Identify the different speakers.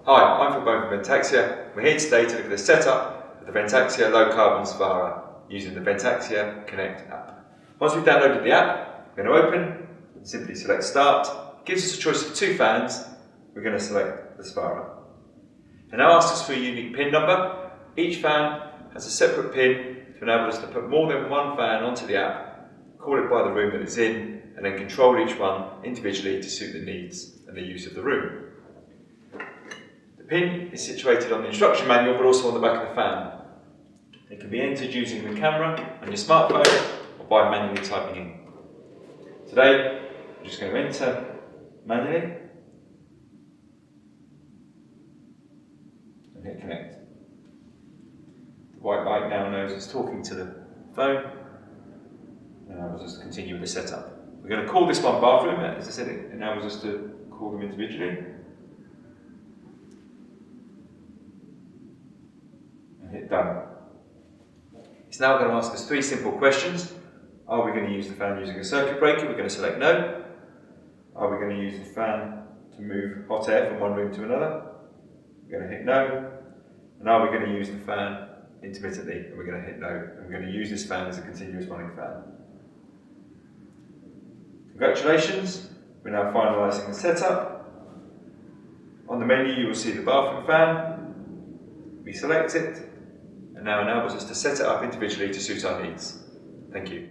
Speaker 1: Hi, I'm from Ventaxia. We're here today to look at the setup of the Ventaxia Low Carbon Svara using the Ventaxia Connect app. Once we've downloaded the app, we're going to open, simply select Start. It gives us a choice of 2 fans. We're going to select the Svara. It now asks us for a unique PIN number. Each fan has a separate PIN to enable us to put more than one fan onto the app, call it by the room that it's in, and then control each one individually to suit the needs and the use of the room. The pin is situated on the instruction manual but also on the back of the fan. It can be entered using the camera on your smartphone or by manually typing in. Today, I'm just going to enter manually and hit connect. The white light now knows it's talking to the phone and enables us to continue with the setup. We're going to call this one bathroom. As I said, it enables us to call them individually. And hit done. It's now going to ask us 3 simple questions. Are we going to use the fan using a circuit breaker? We're going to select no. Are we going to use the fan to move hot air from one room to another? We're going to hit no. And are we going to use the fan intermittently? And we're going to hit no. And we're going to use this fan as a continuous running fan. Congratulations, we're now finalising the setup. On the menu you will see the bathroom fan. We select it and now enables us to set it up individually to suit our needs. Thank you.